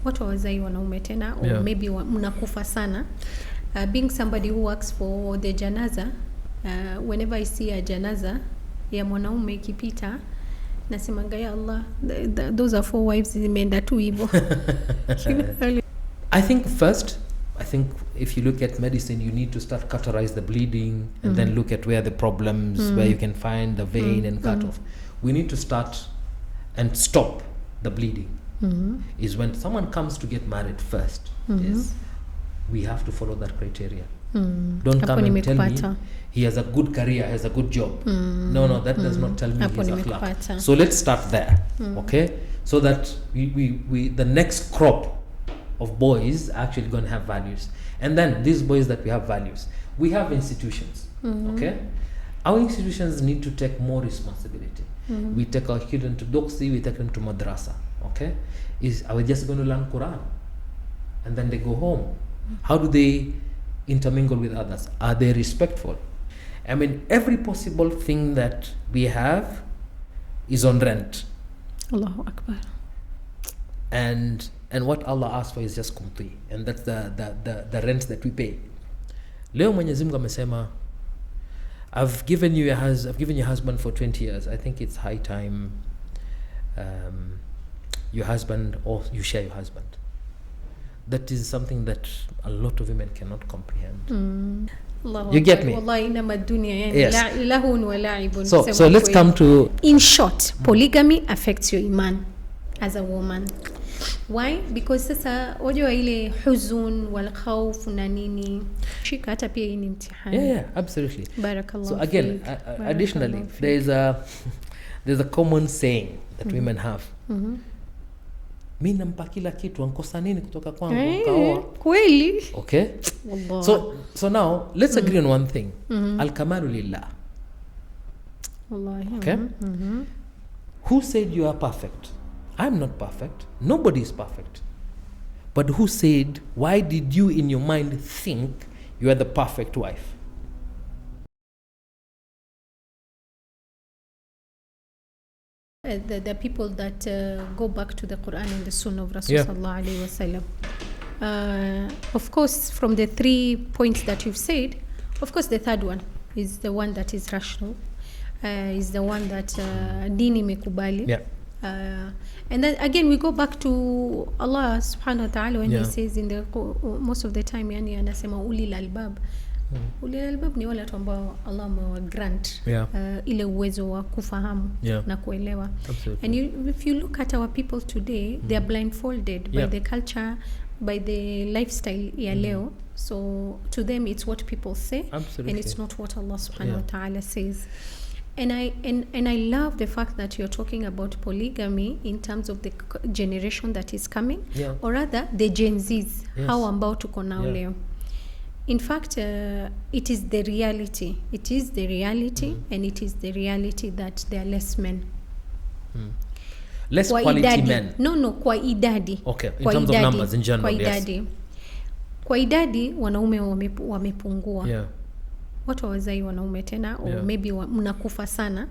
watu hawazai wanaume tena or maybe mnakufa sana. Being somebody who works for the janaza, whenever I see a janaza ya mwanaume ikipita, nasemanga ya Allah, those are 4 wives zimeenda tu hivyo. I think if you look at medicine, you need to start cauterize the bleeding and then look at where the problems, where you can find the vein and cut off. We need to start and stop the bleeding. Is when someone comes to get married first, is we have to follow that criteria. Don't come and tell me he has a good career, has a good job. No, that does not tell me he's akhlaq. So let's start there, okay? So that we the next crop of boys are actually going to have values. And then these boys that we have values, we have institutions, okay? Our institutions need to take more responsibility. We take our children to doxi, we take them to madrasa, okay? Are we just going to learn Quran and then they go home? How do they intermingle with others? Are they respectful? I mean, every possible thing that we have is on rent. Allahu Akbar. And what Allah asks for is just kumti, and that's the rent that we pay. Leo Mwenyezi Mungu amesema, I've given you your husband for 20 years. I think it's high time your husband, or you share your husband. That is something that a lot of women cannot comprehend. You get me? Yes. So let's come to... In short, polygamy affects your iman as a woman. Why? Because sasa wajua ile huzun wal khawf na nini shika hata pia hii ni mtihani. Yeah, absolutely. Barakallah. So again, additionally, there's a common saying that women have. Mimi nampa kila kitu, ankosa nini kutoka kwangu? Kaoa. Kweli? Okay? Wallah. So now let's agree on one thing. Al-kamalu lillah. Wallahi. Okay? Who said you are perfect? I'm not perfect. Nobody is perfect. But who said, why did you in your mind think you are the perfect wife? The people that go back to the Quran and the Sunnah of Rasul sallallahu alaihi wasallam. Of course, from the 3 points that you've said, of course the third one is the one that is rational, is the one that dini mekubali. Yeah. And then again we go back to Allah subhanahu wa ta'ala when he says in the most of the time, yani anasema ulil albab. Ulil albab ni wale watu ambao Allah amewa grant ile uwezo wa kufahamu na kuelewa. Absolutely. And if you look at our people today, they are blindfolded by the culture, by the lifestyle ya leo. So to them it's what people say. Absolutely. And it's not what Allah subhanahu wa ta'ala says. And I love the fact that you're talking about polygamy in terms of the generation that is coming, or rather the Gen Zs, how ambao tuko nao leo. In fact, it is the reality. It is the reality, and it is the reality that there are less men. Less kwa quality idadi. men? No, kwa idadi. Okay, in kwa terms idadi, of numbers in general, kwa idadi. Kwa idadi, wanaume wamepungua. Yeah. Watu hawazai wanaume tena, or maybe mnakufa sana.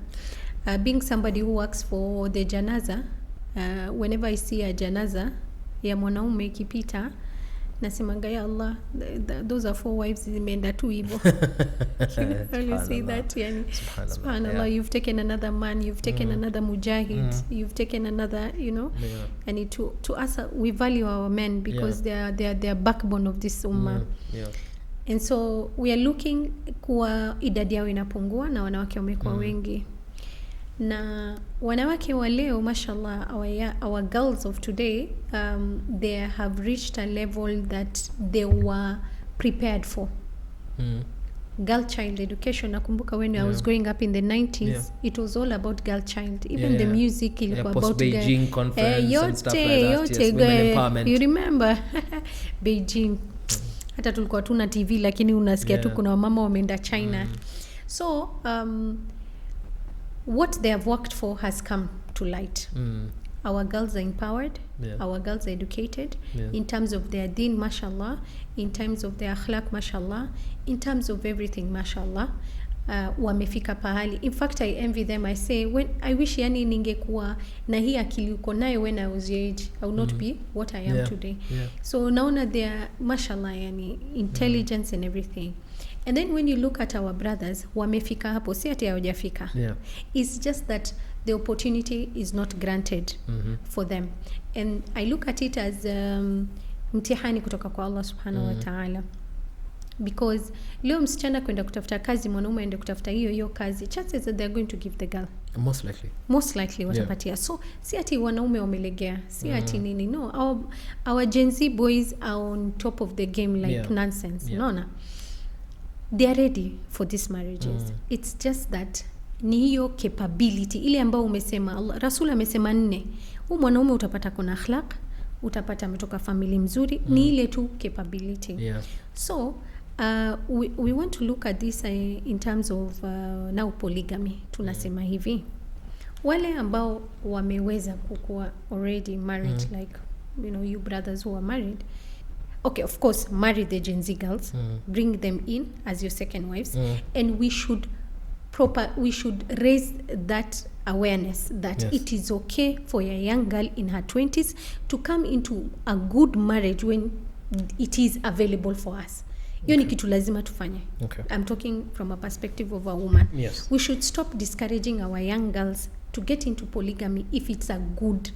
Being somebody who works for the janaza, whenever I see a janaza ya mwanaume ikipita, nasemanga ya Allah, those are 4 wives zimeenda tu hivyo. You say that, yani, subhanallah, you've taken another man, you've taken another mujahid, you've taken another, you know. And to us, we value our men because they are backbone of this ummah. And so we are looking kuwa idadi yao inapungua na wanawake wamekuwa wengi. Na wanawake wa leo, mashallah, our girls of today, they have reached a level that they were prepared for. Girl child education, nakumbuka when I was growing up in the 90s, it was all about girl child. Even the music ilikuwa about Beijing conference and stuff like that. Yes, women empowerment. You remember? Beijing. Hata tulikuwa tuna TV lakini unasikia tu kuna wamama wameenda China. So what they have worked for has come to light. Our girls are empowered, our girls are educated in terms of their deen, mashallah, in terms of their akhlaq, mashallah, in terms of everything, mashallah. wamefika pahali. In fact, I envy them. I say, when I wish yani ningekuwa na hii akili uko nayo when I was your age, I would not be what I am today. So naona they are mashallah yani intelligence and everything. And then when you look at our brothers, wamefika hapo, si ati hawajafika. It's just that the opportunity is not granted for them. And I look at it as mtihani kutoka kwa Allah subhanahu wa ta'ala. Because leo msichana kwenda kutafuta kazi, mwanaume aende kutafuta hiyo kazi, chances that they are going to give the girl. Most likely watapatia. So si ati wanaume wamelegea, si ati nini. No, our Gen Z boys are on top of the game like nonsense. Unaona? They are ready for these marriages. It's just that ni hiyo capability ile ambayo umesema Allah, Rasul amesema 4. Huyu mwanaume utapata kuna akhlaq, utapata ametoka family mzuri, ni ile tu capability. So we want to look at this in terms of now polygamy. Tunasema hivi, wale ambao wameweza kukua already married, like you brothers who are married, okay, of course, marry the Gen Z girls, bring them in as your second wives, and we should raise that awareness that it is okay for a young girl in her 20s to come into a good marriage when it is available for us. Hiyo ni kitu lazima tufanye. I'm talking from a perspective of a woman. We should stop discouraging our young girls to get into polygamy if it's a good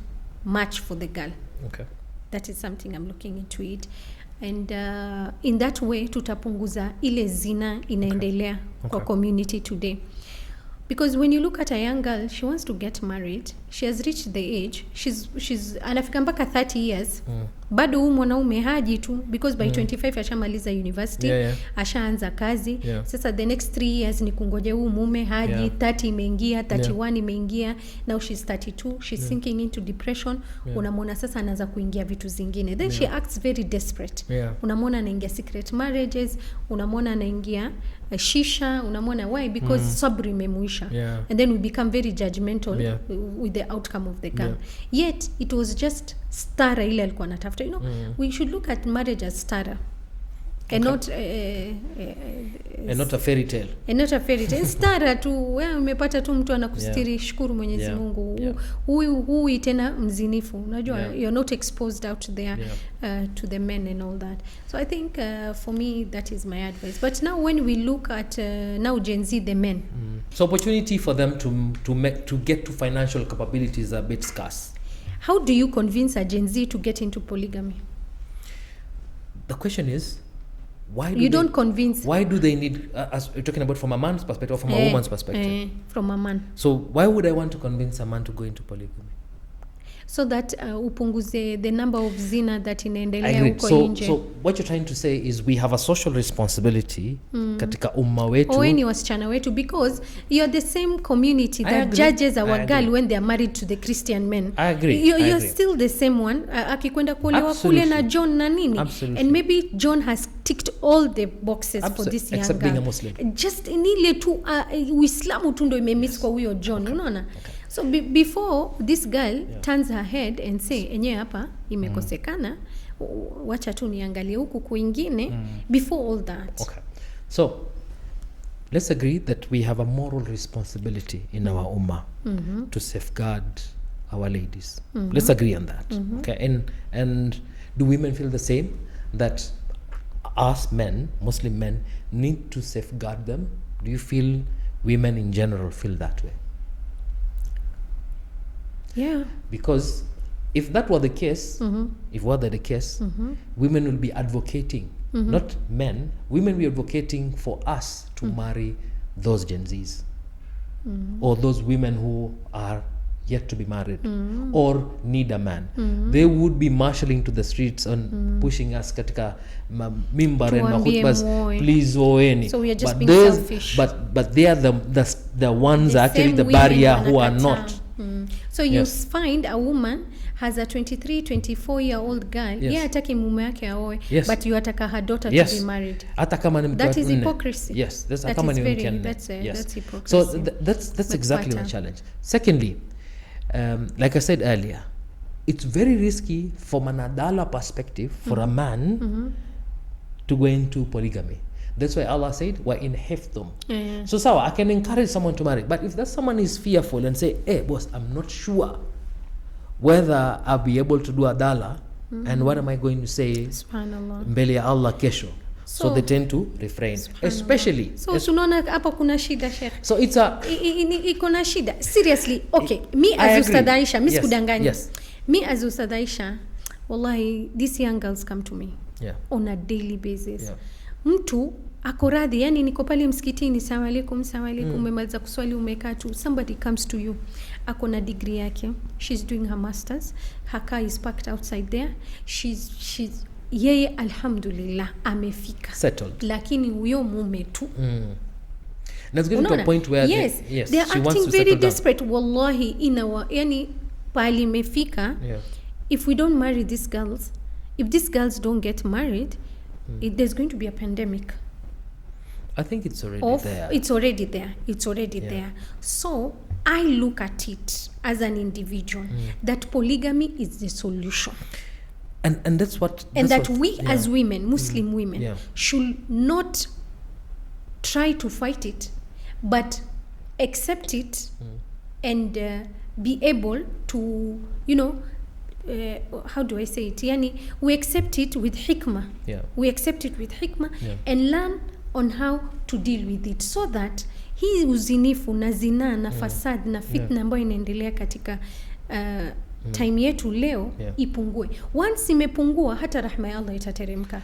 match for the girl. That is something I'm looking into it. And in that way tutapunguza ile zina inaendelea kwa community today. Because when you look at a young girl, she wants to get married, she has reached the age, she's anafika mpaka 30 years, bado huyu mwanaume haji tu, because by 25 ashamaliza university, ashaanza kazi, sasa the next 3 years ni kungoja huyu mume haji, 30 imeingia, 31 imeingia, now she's 32, she's sinking into depression, unamwona sasa anaanza kuingia vitu zingine, then she acts very desperate, unamwona anaingia secret marriages, unamwona anaingia shisha, unamwona why? Because sabri imemuisha, and then we become very judgmental with the outcome of the girl. Yet it was just stara ile alikuwa anatafuta. We should look at marriage as stara and not a fairy tale. And not a fairy tale. Stara tu, wewe umepata tu mtu anakustiri, shukuru Mwenyezi Mungu. Huyu tena mzinifu. Unajua you're not exposed out there to the men and all that. So I think for me that is my advice. But now when we look at now Gen Z, the men. So opportunity for them to get to financial capabilities is a bit scarce. How do you convince a Gen Z to get into polygamy? The question is, why do they need, as we're talking about from a man's perspective or from a woman's perspective? From a man. So why would I want to convince a man to go into polygamy? So that upunguze the number of zina that inaendelea huko nje. So what you're trying to say is we have a social responsibility katika umma wetu. Ni wasichana wetu, because you're the same community that judges our girl when they are married to the Christian men. I agree. You're still the same one. Akikwenda kuolewa kule na John na nini. And maybe John has ticked all the boxes for this young except girl. Being a Muslim. Just nile tu Uislamu tu ndo imemiss kwa huyo John, unaona? So before this girl turns her head and say enyewe hapa imekosekana, wacha tu niangalie huku kwingine, before all that. So let's agree that we have a moral responsibility in our ummah to safeguard our ladies. Let's agree on that. And do women feel the same, that us men, Muslim men, need to safeguard them? Do you feel women in general feel that way? Yeah. Because if that were the case, women will be advocating, not men, women will be advocating for us to marry those Gen Zs or those women who are yet to be married or need a man. They would be marshalling to the streets and pushing us katika mimbar and mahutbas, please oeni. So we are just being selfish. But they are the ones actually the barrier who are not. So you find a woman has a 23, 24-year-old girl. Yeah, hataki mume yake aoe, but you ataka her daughter to be married. That is hypocrisy. Yes, that's hypocrisy. So that's exactly the challenge. Secondly, like I said earlier, it's very risky from an adala perspective for a man to go into polygamy. That's why Allah said, wa in hiftum. So sawa, I can encourage someone to marry, but if that someone is fearful and say, hey boss, I'm not sure whether I'll be able to do adala, and what am I going to say mbele ya Allah kesho? So they tend to refrain, especially. So tunaona hapa kuna shida Sheikh. So it's a iko na shida seriously. Okay, me as Ustadh Aisha, mimi sikudanganya. Me as Ustadh Aisha, wallahi these young girls come to me on a daily basis. Mtu ako radhi, yani niko pale msikitini, salamu alaykum, umemaliza kuswali, umekaa tu, somebody comes to you, ako na degree yake, she's doing her masters, her car is parked outside there, she's yeye alhamdulillah amefika settled, lakini huyo mume tu let's get to a point where they are acting very desperate wallahi yani pali imefika. If we don't marry these girls, if these girls don't get married, there's going to be a pandemic. I think it's already there. It's already there. So I look at it as an individual that polygamy is the solution. And that's what... And that we as women, Muslim women, should not try to fight it, but accept it and be able to, how do I say it? Yani, we accept it with hikmah. We accept it with hikmah and learn on how to deal with it, so that hii uzinifu na zina na fasad na fitna ambayo inaendelea katika time yetu leo ipungue. Once imepungua, hata rahma ya Allah itateremka.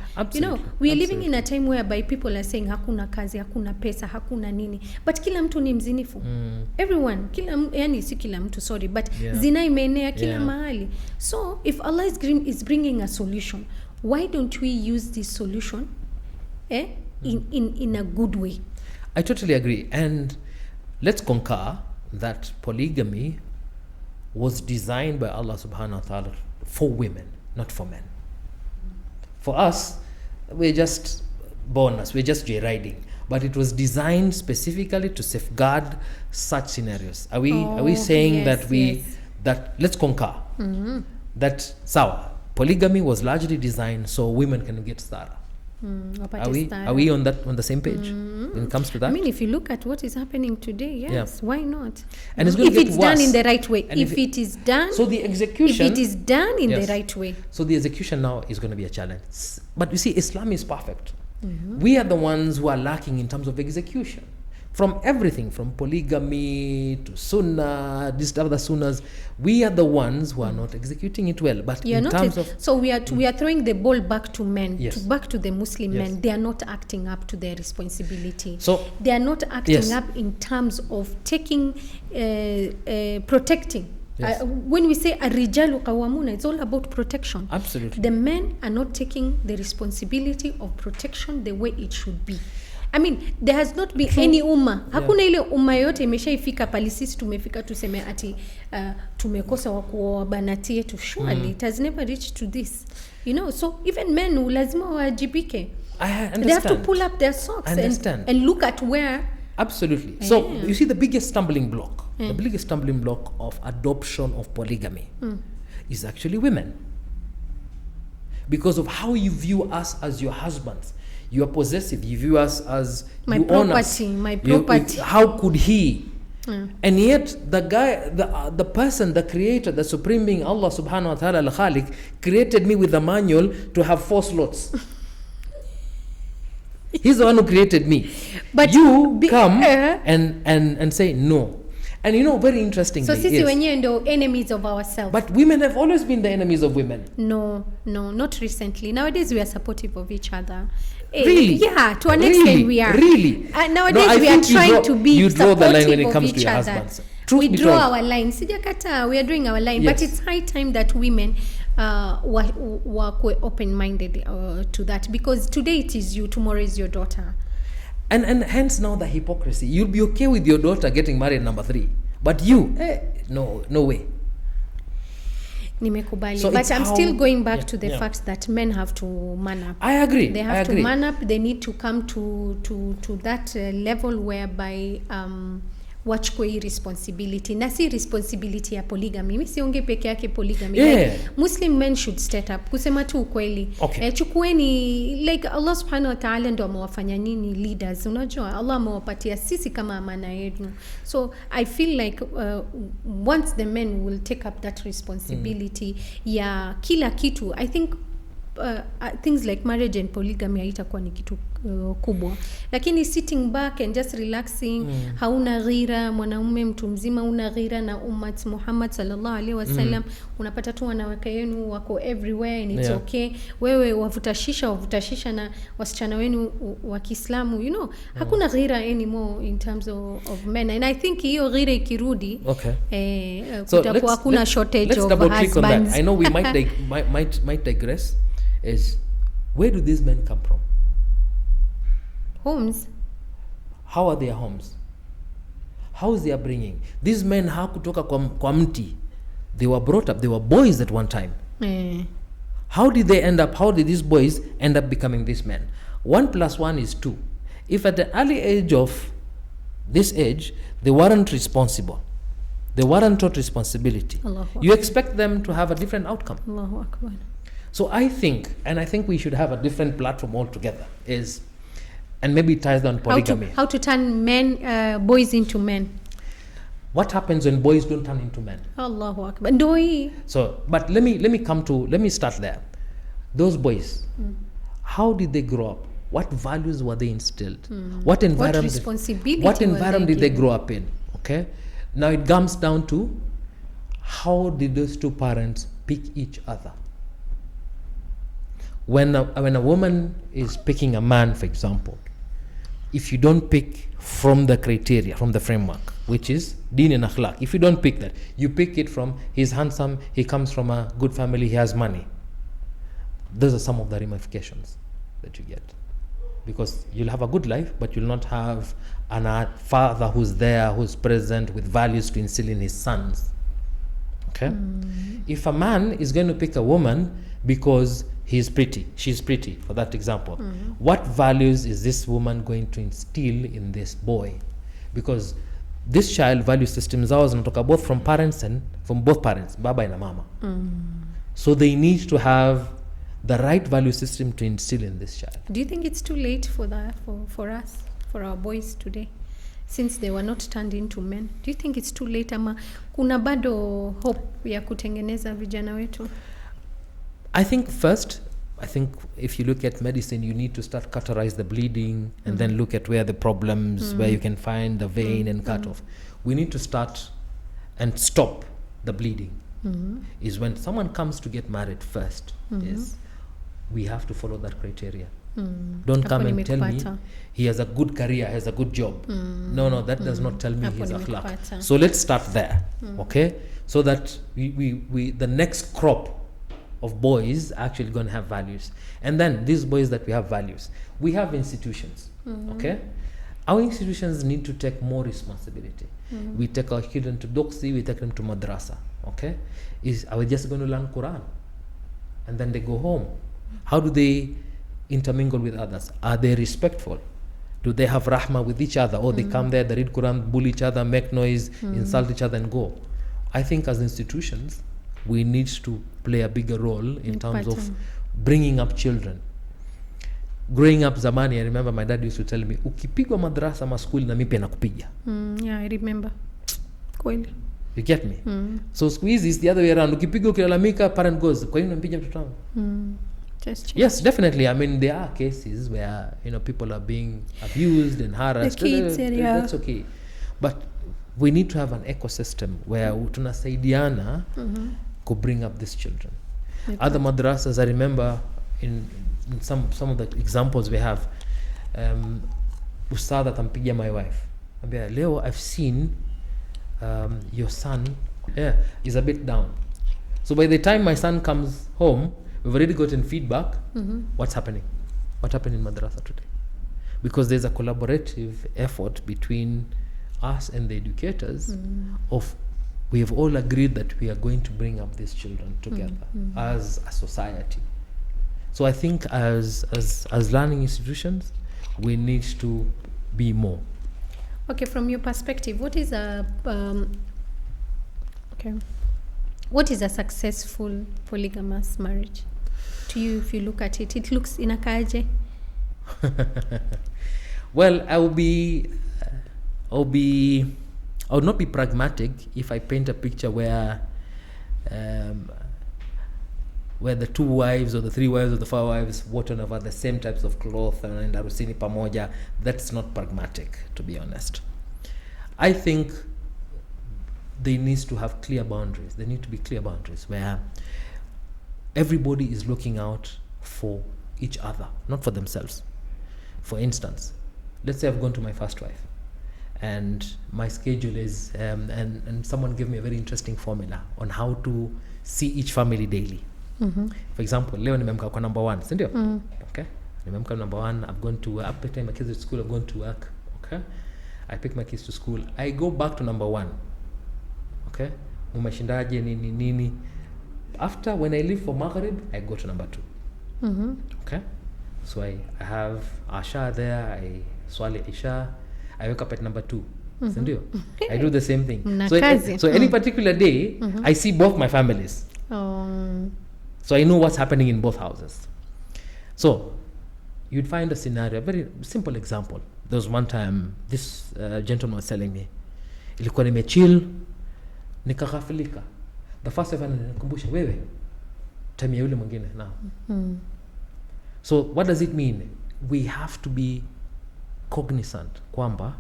We are living in a time whereby people are saying hakuna kazi, hakuna pesa, hakuna nini, but kila mtu ni mzinifu. Everyone, yani si kila mtu, sorry, but zina imeenea kila mahali. So if Allah is bringing a solution, why don't we use this solution in a good way? I totally agree, and let's concur that polygamy was designed by Allah subhanahu wa ta'ala for women, not for men. For us, we're just bonus, we're just joyriding, but it was designed specifically to safeguard such scenarios. Are we saying that let's concur that polygamy was largely designed so women can get started? Are we on the same page when it comes to that? I mean, if you look at what is happening today, yes, why not? And it's going to get worse. Done in the right way. And if it is done, so the execution, if it is done in the right way, so the execution now is going to be a challenge. But you see, Islam is perfect. We are the ones who are lacking in terms of execution. From everything, from polygamy to sunnah, these other sunnahs, we are the ones who are not executing it well. But in terms of... So we are throwing the ball back to men, back to the Muslim men. They are not acting up to their responsibility. So they are not acting up in terms of taking, protecting. When we say ar-rijalu qawwamuna, it's all about protection. Absolutely. The men are not taking the responsibility of protection the way it should be. I mean, there has not been any umma. Hakuna ile umma yote imeshaifika pali sisi tumefika tuseme ati tumekosa wa kuoa banati yetu. Surely it has never reached to this. So even men lazima wajibike. I understand. They have to pull up their socks and look at where. Absolutely. So you see the biggest stumbling block, the biggest stumbling block of adoption of polygamy is actually women. Because of how you view us as your husbands. You are possessive. You view us as my you property, own us. My property. How could he? And yet the guy, the person, the creator, the supreme being, Allah subhanahu wa ta'ala al-Khaliq, created me with a manual to have 4 slots. He's the one who created me. But you come and say no. And very interestingly, so sisi wenyewe ndo enemies of ourselves. But women have always been the enemies of women. No, not recently. Nowadays we are supportive of each other. Really? Yeah, to an extent we are. Really? Nowadays we are trying to be you draw the line when it supportive comes of to each your other. husbands. We draw our line. Sijakata, we are drawing our line. But it's high time that women were open-minded to that. Because today it is you, tomorrow is your daughter. And hence now the hypocrisy. You'll be okay with your daughter getting married number 3. But you, no way. Nimekubali. So but I'm still going back to the fact that men have to man up. I agree. They have to man up. They need to come to that level whereby wachukue hii responsibility, na si responsibility ya polygamy. Mimi siongee peke yake polygamy, Yeah. like Muslim men should step up, kusema tu ukweli. Okay. Chukueni, like Allah subhanahu wa ta'ala ndo amewafanya nini leaders, unajua Allah amewapatia sisi kama amana yetu. So I feel like once the men will take up that responsibility ya kila kitu, I think things like marriage and polygamy haitakuwa ni kitu kubwa, lakini sitting back and just relaxing, hauna ghira, mwanaume mtu mzima una ghira na ummat Muhammad sallallahu alaihi wasallam, unapata tu wanawake wenu wako everywhere and it's okay, wewe wavutashisha na wasichana wenu wa Kiislamu, you know, hakuna ghira anymore in terms of men, and I think hiyo ghira ikirudi, kutakuwa hakuna shortage of husbands. I know we might digress. Is where do these men come from? Homes. How are their homes? How is their upbringing? These men hawakutoka kwa mti. They were brought up. They were boys at one time. How did these boys end up becoming these men? 1 + 1 is 2. If at the early age of this age they weren't responsible, they weren't taught responsibility, you expect them to have a different outcome. Allahu Akbar. So I think we should have a different platform altogether, and maybe it ties down polygamy. How to turn boys into men. What happens when boys don't turn into men? Allahu Akbar. Ndoi. So, but let me start there. Those boys, how did they grow up? What values were they instilled? What environment? What environment did they grow up in? Okay. Now it comes down to how did those two parents pick each other? When a woman is picking a man, for example, if you don't pick from the criteria, from the framework, which is deen and akhlaq, if you don't pick that, you pick it from he's handsome, he comes from a good family, he has money. Those are some of the ramifications that you get. Because you'll have a good life, but you'll not have a father who's there, who's present with values to instill in his sons. Okay? If a man is going to pick a woman because she's pretty, for that example, what values is this woman going to instill in this boy? Because this child value system zao zinatoka both from parents and from both parents, baba and mama. So they need to have the right value system to instill in this child. Do you think it's too late for that, for us, for our boys today, since they were not turned into men? Do you think it's too late, ama kuna bado hope ya kutengeneza vijana wetu? I think if you look at medicine, you need to start cauterize the bleeding and then look at where the problems, where you can find the vein and cut off. We need to start and stop the bleeding. Is when someone comes to get married first, is we have to follow that criteria. Don't come and tell me he has a good career, has a good job. No, that does not tell me he's akhlaq. So let's start there, okay? So that we the next crop of boys actually going to have values. And then these boys that we have values, we have institutions, okay? Our institutions need to take more responsibility. We take our children to doxi, we take them to madrasa, okay? Are we just going to learn Quran and then they go home? How do they intermingle with others? Are they respectful? Do they have rahmah with each other? Or they come there, they read Quran, bully each other, make noise, insult each other and go? I think as institutions, we need to play a bigger role in terms of bringing up children. Growing up zamani, I remember my dad used to tell me, ukipigwa madrasa ma school na mimi pia nakupiga. Yeah, I remember. Kweli. You get me? So squeeze is the other way around. Ukipigwa ukilalamika, parent goes, kwa nini unampiga mtoto wangu? Yes, definitely. I mean, there are cases where, people are being abused and harassed. The kids, that's okay. But we need to have an ecosystem where tunasaidiana to bring up these children. Other madrasas, I remember in some of the examples we have, Ustada tampigia my wife. Leo, I've seen your son is a bit down. So by the time my son comes home, we've already gotten feedback. What's happening? What happened in madrasa today? Because there's a collaborative effort between us and the educators of we have all agreed that we are going to bring up these children together as a society. So I think as learning institutions, we need to be more. Okay, from your perspective, what is a successful polygamous marriage to you? If you look at it, it looks inakaje? Well, I would not be pragmatic if I paint a picture where the 2 wives or the 3 wives or the 4 wives wore over the same types of cloth and arusini pamoja. That's not pragmatic, to be honest. I think they need to have clear boundaries. There need to be clear boundaries where everybody is looking out for each other, not for themselves. For instance, let's say I've gone to my first wife and my schedule is and someone gave me a very interesting formula on how to see each family daily. For example, leo nimemka kwa number 1, si ndio? Okay, nimemka number 1, I've gone to I've picked my kids to school, I've gone to work. Okay, I pick my kids to school, I go back to number 1. Okay, umeshindaje nini. After, when I leave for Maghrib, I go to number 2. Okay, so I have Asha there, I swali Isha, I wake up at number 2. Si ndio? I do the same thing. So any particular day, I see both my families. So I know what's happening in both houses. So you'd find a scenario, a very simple example. There was one time this gentleman was telling me, ilikuwa nimechill, nikaghafilika. The first time nikumbusha, wewe time ya yule mwingine now. So what does it mean? We have to be cognizant kwamba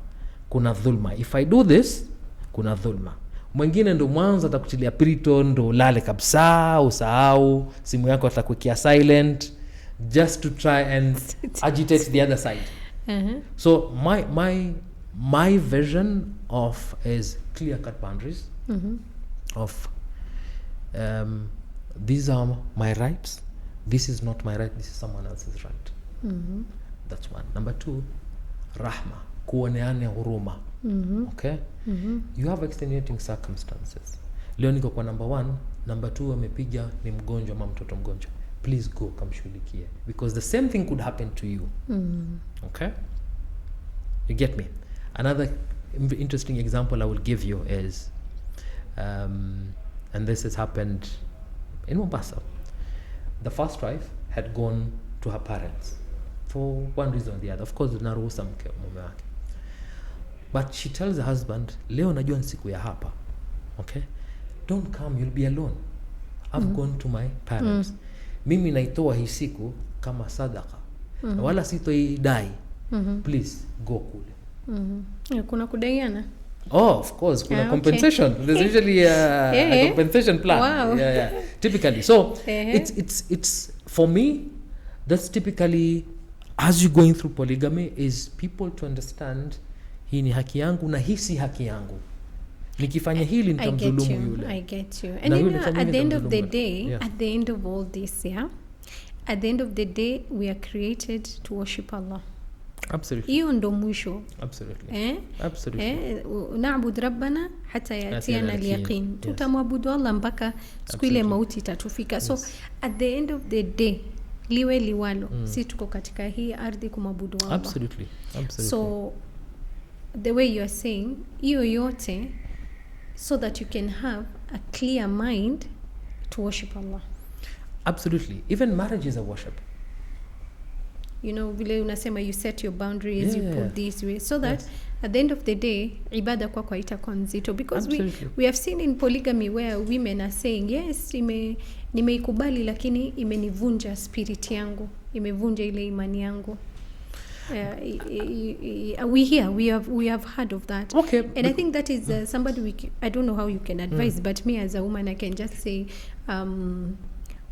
kuna dhulma. If I do this, kuna dhulma. Mwingine ndo mwanzo atakutilia Piriton, ndo lale kabisa, usahau, simu yako atakuwekea silent just to try and agitate the other side. So my vision of is clear-cut boundaries of these are my rights, this is not my right, this is someone else's right. That's one. Number 2, rahma, kuoneane huruma. Okay, you have extenuating circumstances. Leo niko kwa number 1, number 2 amepiga ni mgonjwa ama mtoto mgonjwa, please go kamshughulikie, because the same thing could happen to you. Okay, you get me? Another interesting example I will give you is and this has happened in Mombasa. The first wife had gone to her parents for one reason or the other. Of course, naruhusa mume wake, but she tells the husband, leo najua ni siku ya hapa, okay, don't come, you'll be alone. I've gone to my parents. Mimi naitoa hii siku kama sadaka, wala sitoidai. Please go kule. Kuna kudaiana? Oh, of course, kuna compensation. Okay. There's usually a compensation plan. Wow. Yeah. Typically. So it's for me, that's typically, as you're going through polygamy, is people to understand, hii ni haki yangu na hii si haki yangu. Nikifanya hili nitamdhulumu yule. I get you. And then at the end of the day, at the end of all this, at the end of the day, we are created to worship Allah. Absolutely. Hiyo ndo mwisho. Absolutely. Absolutely. Na'bud rabbana hata yatiana al-yaqin. Tutamwabudu Allah mpaka siku ile mauti itatufika. So at the end of the day, liwe liwalo, si tuko katika hii ardhi kumwabudu Allah. Absolutely. So the way you are saying, hiyo yote, so that you can have a clear mind to worship Allah. Absolutely. Even marriage is a worship. You know, vile unasema, you set your boundaries, you put this way, so that at the end of the day, ibada kwa itakuwa nzito. Because we have seen in polygamy where women are saying, yes, nimeikubali lakini imenivunja spirit yangu, imevunja ile imani yangu. We have heard of that. Okay. And I think that is somebody I don't know how you can advise, but me as a woman, I can just say,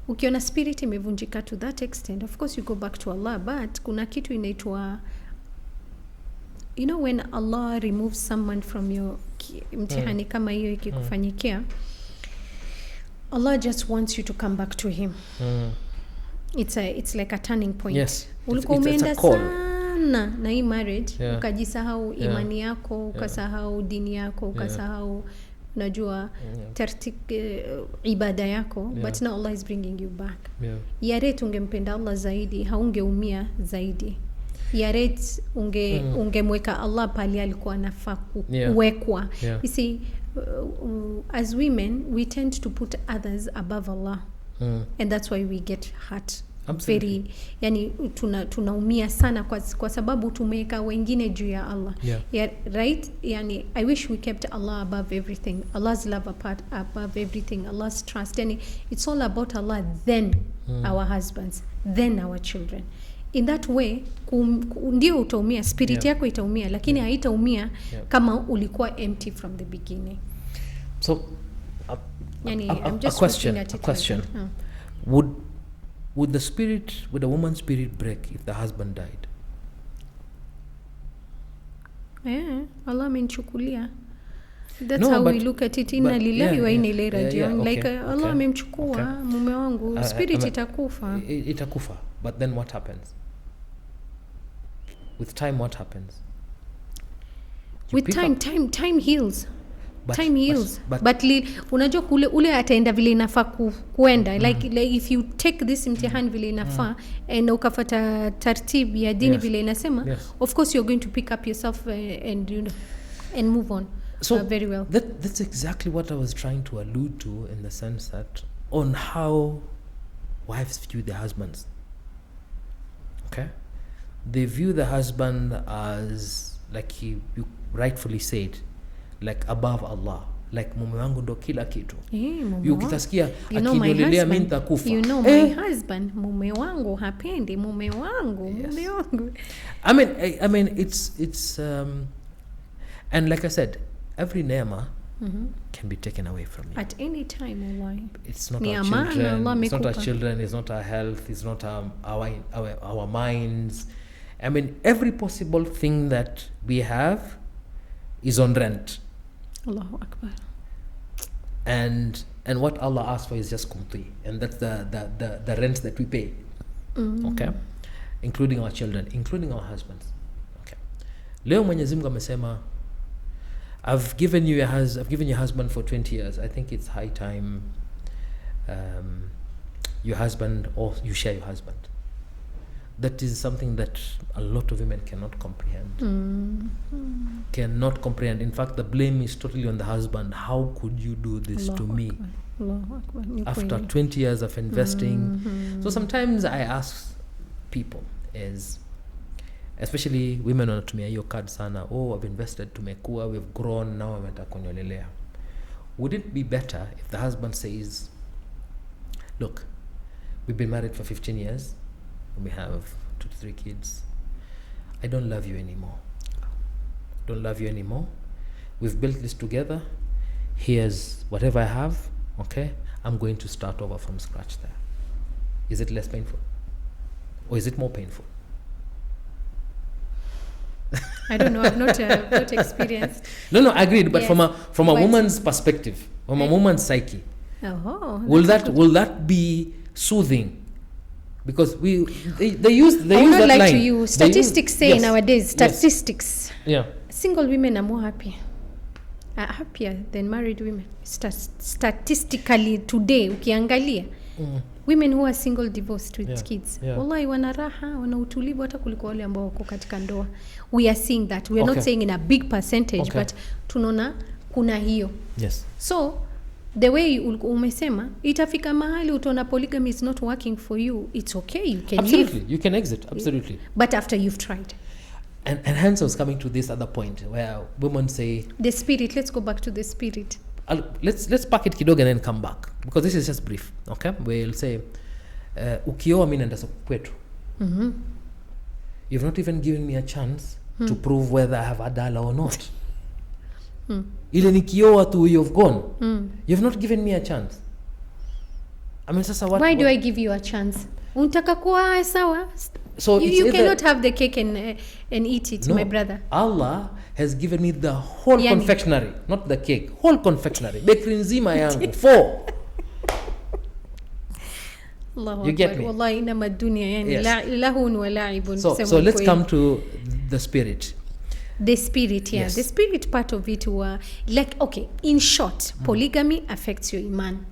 ukiona spirit imevunjika to that extent, of course you go back to Allah, but kuna kitu inaitwa, you know, when Allah removes someone from your mtihani kama hiyo ikikufanyikia, Allah just wants you to come back to him. It's like a turning point. Yes. Ulikuwa umeenda sana na hii marriage, ukajisahau imani yako, ukasahau dini yako, ukasahau unajua ibada yako, but now Allah is bringing you back. Yare tungempenda Allah zaidi, haungeumia zaidi. ya rates ungemweka Allah pali alikuwa anafaa kuwekwa. You see, as women we tend to put others above Allah, and that's why we get hurt. Very, yani tunaumia sana kwa sababu tumeweka wengine juu ya Allah. Right? Yani I wish we kept Allah above everything, Allah's love above everything, Allah's trust. Yani it's all about Allah, then our husbands, then our children. In that way ndio utaumia, spirit yako itaumia, lakini haitaumia kama ulikuwa empty from the beginning. So yani I'm just a question. Would the woman's spirit break if the husband died? Allah amemchukulia. That's how we look at it. Inna lillahi wa inna ilaihi raji'un. Like Allah amemchukua mume wangu, spirit itakufa. Itakufa. But then what happens? With time, what happens? With time heals. Time heals. But unajua kule ule ataenda vile inafaa kuenda. Like if you take this imtihan vile inafaa and ukafuata tartib ya dini vile inasema, of course you're going to pick up yourself and move on. So very well. That's exactly what I was trying to allude to, in the sense that on how wives view their husbands. Okay? They view the husband as, like you rightfully said, like above Allah, like mume wangu ndo kila kitu. Ukitasikia akinolelea mimi nitakufa. My husband, mume wangu hapendi, mume wangu. I mean it's and like I said, every neema can be taken away from you at any time. Allah, it's not our children, it's not our children, it's not our health, it's not our minds. I mean, every possible thing that we have is on rent. Allahu Akbar. And what Allah asks for is just kumti, and that's the rent that we pay. Okay, including our children, including our husbands. Okay, leo Mwenyezi Mungu amesema, I've given you your husband for 20 years. I think it's high time your husband, or you share your husband. That is something that a lot of women cannot comprehend. Cannot comprehend. In fact, the blame is totally on the husband. How could you do this to me? After 20 years of investing. So sometimes I ask people, especially women wanatumia hiyo card sana, I've invested, tumekua, we've grown, now wametaka kunyolelea. Would it be better if the husband says, look, we've been married for 15 years, we have 2 to 3 kids, I don't love you anymore, we've built this together, here's whatever I have, okay, I'm going to start over from scratch there. Is it less painful, or is it more painful? I don't know, I've not experienced. No, agreed, but from a woman's perspective, from a woman's psyche, will that be soothing? Because they use that line. To you. Statistics say nowadays, single women are more happier than married women. Statistically today, ukiangalia, women who are single, divorced with kids, wallahi wana raha, wana utulivu hata kuliko wale ambao wako katika ndoa. We are seeing that. We are not saying in a big percentage, but tunaona kuna hiyo. Yes. So the way umesema, itafika mahali utaona polygamy is not working for you, it's okay, you can leave. You can exit, absolutely. But after you've tried. And hence I was coming to this other point where women say, the spirit, let's go back to the spirit. Let's pack it kidogo and then come back, because this is just brief. Okay, we'll say ukioa mimi naenda kwetu. You've not even given me a chance to prove whether I have adala or not. Ile nikioa tu, you've gone. You've not given me a chance. I mean, sasa why do I give you a chance? Untaka kuwa sawa? So you cannot have the cake and eat it, my brother. Allah has given me the whole confectionery, not the cake, whole confectionery. Bakery nzima yangu 4. You get me? Wallahi inama dunya yani lahun wa la'ibun. So let's come to the spirit. The spirit, yes. The spirit part of it were like, okay, in short, polygamy affects your iman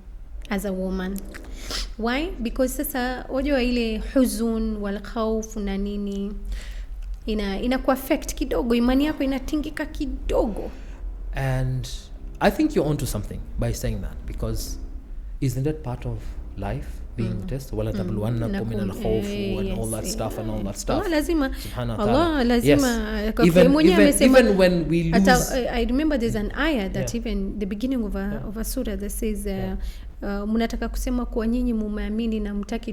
as a woman. Why? Because sasa wajua ile huzun wal khawf na nini. ina kuaffect kidogo, imani yako inatingika kidogo. And I think you're onto something by saying that, because isn't that part of life, being tested? Wala tabluwannakum min al-khawf and all that stuff and all that stuff. Allah lazima even when we lose. I remember there's an ayah that even the beginning of a surah that says mnataka kusema kwa nyinyi mumeamini na mtaki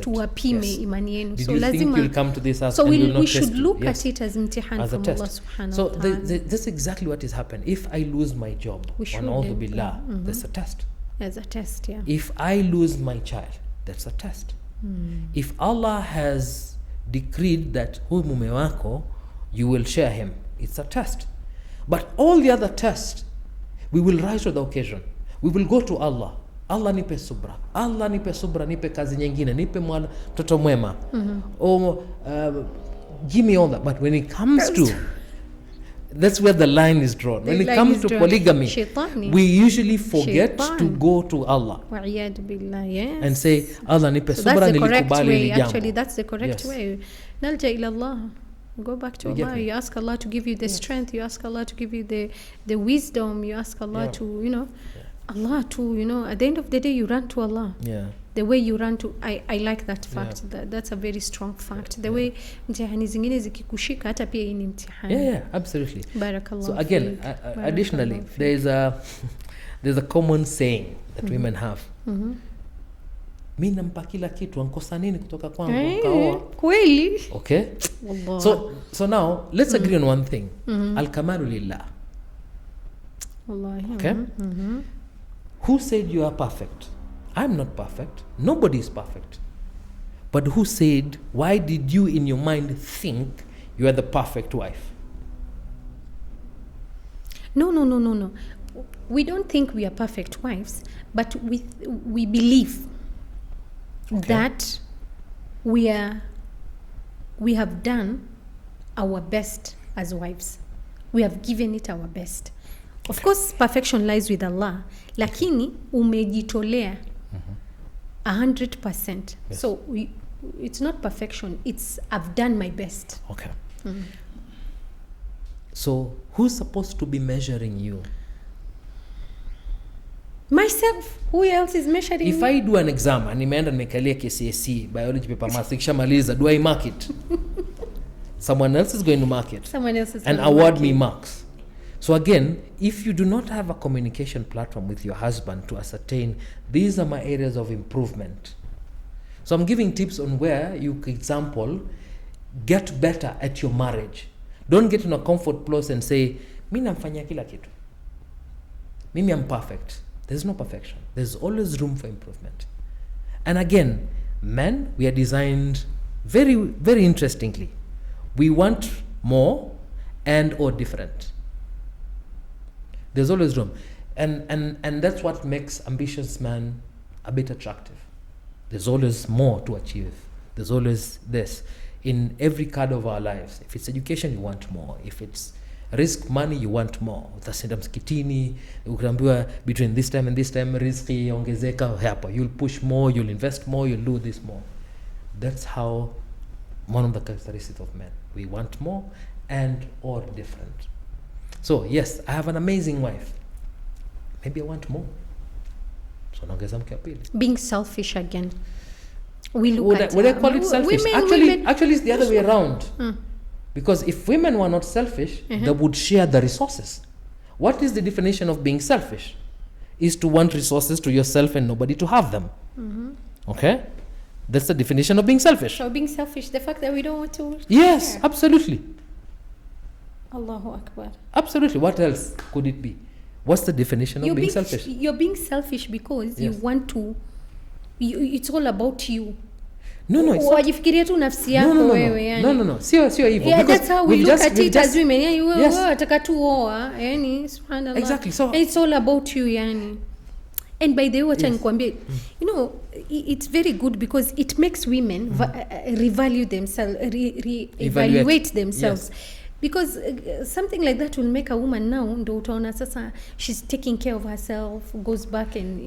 tuwapime imani yenu. So lazima you'll come to this as, so and we should look at it as imtihan from Allah subhanahu wa ta'ala. So that's exactly what is happening. If I lose my job, wa'udhu billah, that's a test. As a test, yeah. If I lose my child, that's a test. If Allah has decreed that huyu mume wako, you will share him, it's a test. But all the other tests, we will rise to the occasion. We will go to Allah. Allah nipe subra. Allah nipe subra, nipe kazi nyingine, nipe mtoto mwema. Give me all that. But when it comes to, that's where the line is drawn. When it comes to polygamy, we usually forget to go to Allah and say, Allah nipe subra, nilikubali jambo. Actually, that's the correct way. Nalja ila Allah. Go back to Allah. You ask Allah to give you the strength. You ask Allah to give you the wisdom. You ask Allah to, Allah to, at the end of the day, you run to Allah. Yeah. The way you run to, I like that fact. That's a very strong fact. The way mtihani zingine zikikushika hata pia hii ni mtihani. Yeah, absolutely. Barakallah. So again, additionally, there's a common saying that women have. Mimi nampa kila kitu, ankosa nini kutoka kwangu? Kaoa. Kweli? Okay? So now let's agree on one thing. Al-kamalu lillah. Wallahi. Okay? Who said you are perfect? I'm not perfect. Nobody is perfect. But who said, why did you in your mind think you are the perfect wife? No. We don't think we are perfect wives, but we believe that we have done our best as wives. We have given it our best. Of course, perfection lies with Allah. Lakini umejitolea 100%. Yes. So it's not perfection. It's I've done my best. Okay. So who's supposed to be measuring you? Myself. Who else is measuring If me? I do an exam and nimeenda nimekalia KCSE biology paper maths ikishamaliza, do I mark it? Someone else is going to mark it. Someone else is and award me marks. So again, if you do not have a communication platform with your husband to ascertain these are my areas of improvement. So I'm giving tips on where you, for example, get better at your marriage. Don't get in a comfort place and say, mimi namfanyia kila kitu. Mimi am perfect. There's no perfection. There's always room for improvement. And again, men, we are designed very, very interestingly. We want more and or different. There's always room. And that's what makes ambitious man a bit attractive. There's always more to achieve. There's always this. In every card of our lives. If it's education, you want more. If it's risk money, you want more. Utasenda msikitini, ukiambiwa between this time and this time, riziki ongezeka hapa. You'll push more, you'll invest more, you'll do this more. That's how one of the characteristics of men. We want more and or different. So yes, I have an amazing wife. Maybe I want more. So naongeza mke wa pili. Being selfish again. We look at would I call it selfish? Actually it's the other way around. Because if women were not selfish, they would share the resources. What is the definition of being selfish? Is to want resources to yourself and nobody to have them. Okay? That's the definition of being selfish. So being selfish, the fact that we don't want to Yes, share. Absolutely. Allahu Akbar. Absolutely. What else could it be? What's the definition of being selfish? You're being selfish because you want to, it's all about you. No, it's not. Wajifikiria tu nafsi yako wewe yani. No. Sio hivyo. Yeah, that's how we look at it as women. Yani wewe unataka tu oa, yani subhanallah. Exactly. So it's all about you yani. And by the way, wacha nikwambie, it's very good because it makes women revalue themselves, evaluate themselves. Yes. Because something like that will make a woman now ndo utaona sasa she's taking care of herself, goes back and